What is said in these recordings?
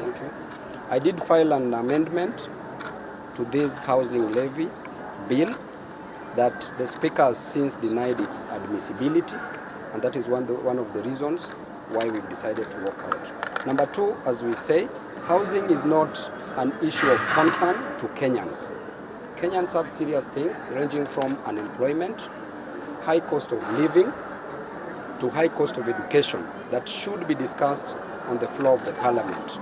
Thank you. I did file an amendment to this housing levy bill that the Speaker has since denied its admissibility, and that is one of the reasons why we've decided to walk out. Number two, as we say, housing is not an issue of concern to Kenyans. Kenyans have serious things ranging from unemployment, high cost of living, to high cost of education that should be discussed on the floor of the Parliament.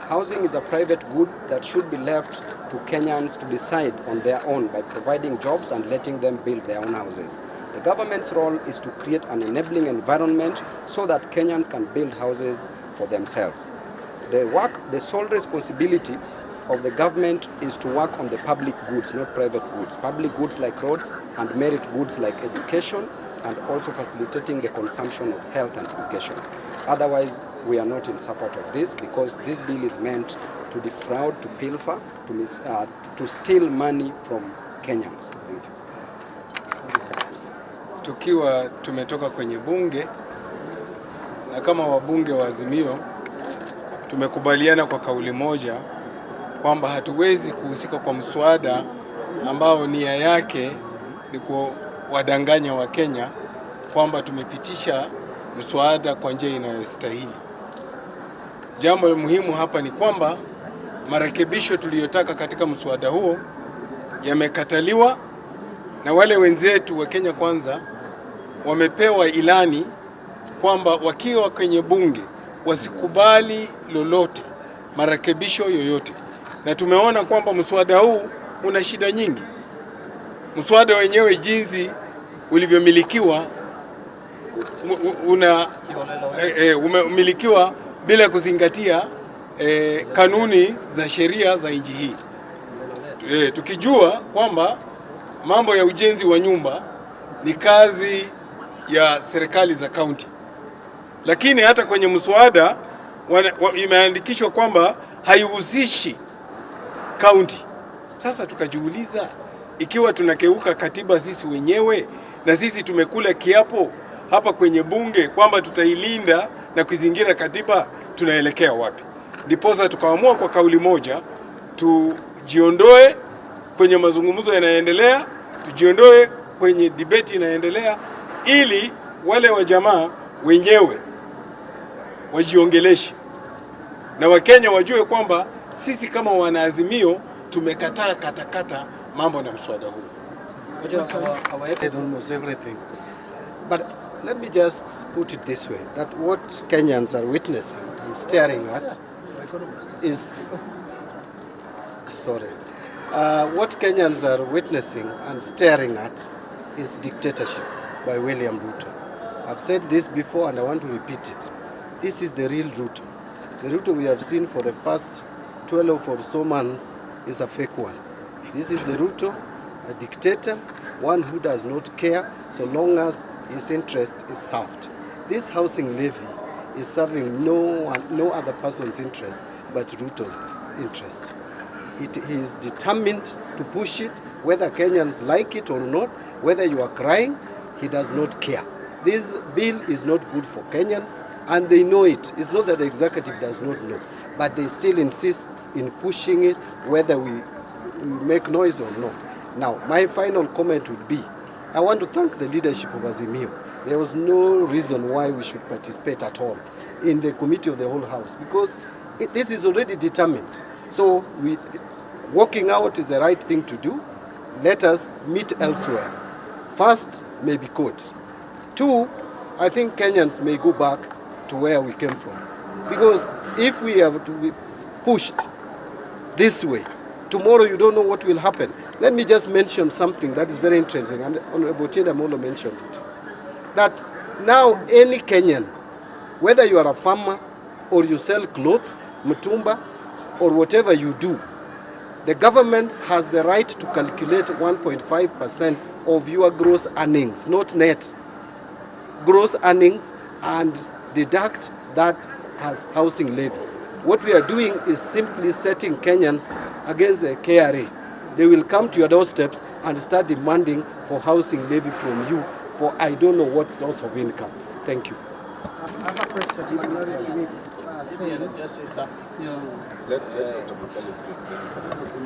Housing is a private good that should be left to Kenyans to decide on their own by providing jobs and letting them build their own houses. The government's role is to create an enabling environment so that Kenyans can build houses for themselves. The sole responsibility of the government is to work on the public goods, not private goods. Public goods like roads and merit goods like education, and also facilitating the consumption of health and education. Otherwise, we are not in support of this, because this bill is meant to defraud, to pilfer, to steal money from Kenyans. Thank you. Tukiwa tumetoka kwenye bunge na kama wabunge wa Azimio tumekubaliana kwa kauli moja kwamba hatuwezi kuhusika kwa mswada ambao nia yake ni kuwadanganya wa Kenya kwamba tumepitisha mswada kwa njia inayostahili. Jambo muhimu hapa ni kwamba marekebisho tuliyotaka katika mswada huo yamekataliwa, na wale wenzetu wa Kenya Kwanza wamepewa ilani kwamba wakiwa kwenye bunge wasikubali lolote, marekebisho yoyote. Na tumeona kwamba mswada huu una shida nyingi. Mswada wenyewe jinsi ulivyomilikiwa umemilikiwa bila kuzingatia kanuni za sheria za nchi hii. Tukijua kwamba mambo ya ujenzi wa nyumba ni kazi ya serikali za kaunti, lakini hata kwenye mswada imeandikishwa kwamba haihusishi kaunti. Sasa tukajiuliza, ikiwa tunakeuka katiba sisi wenyewe na sisi tumekula kiapo hapa kwenye bunge kwamba tutailinda na kuzingira katiba, tunaelekea wapi? Ndiposa tukaamua kwa kauli moja tujiondoe kwenye mazungumzo yanayoendelea, tujiondoe kwenye debate inayoendelea, ili wale wa jamaa wenyewe wajiongeleshe na Wakenya wajue kwamba sisi kama wanaazimio tumekataa katakata mambo na mswada huu. Almost everything. But let me just put it this way, that what Kenyans are witnessing and staring at is what Kenyans are witnessing and staring at is dictatorship by William Ruto. I've said this before and I want to repeat it. This is the real Ruto. The Ruto we have seen for the past 12 or so months is a fake one. This is the Ruto, a dictator, one who does not care so long as his interest is served. This housing levy is serving no other person's interest but Ruto's interest. He is determined to push it, whether Kenyans like it or not, whether you are crying, he does not care. This bill is not good for Kenyans, and they know it. It's not that the executive does not know, but they still insist in pushing it, whether we make noise or not. Now, my final comment would be, I want to thank the leadership of Azimio. There was no reason why we should participate at all in the committee of the whole house, because this is already determined. So walking out is the right thing to do. Let us meet elsewhere. First, maybe courts. Two, I think Kenyans may go back to where we came from. Because if we have to be pushed this way, tomorrow you don't know what will happen. Let me just mention something that is very interesting, and Honorable Chidamolo mentioned it. That now any Kenyan, whether you are a farmer or you sell clothes, mutumba, or whatever you do, the government has the right to calculate 1.5% of your gross earnings, not net. Gross earnings, and deduct that as housing levy. What we are doing is simply setting Kenyans against the KRA. They will come to your doorsteps and start demanding for housing levy from you for I don't know what source of income. Thank you. I have a question. Maybe I'll just say something. Let Dr. Makali speak.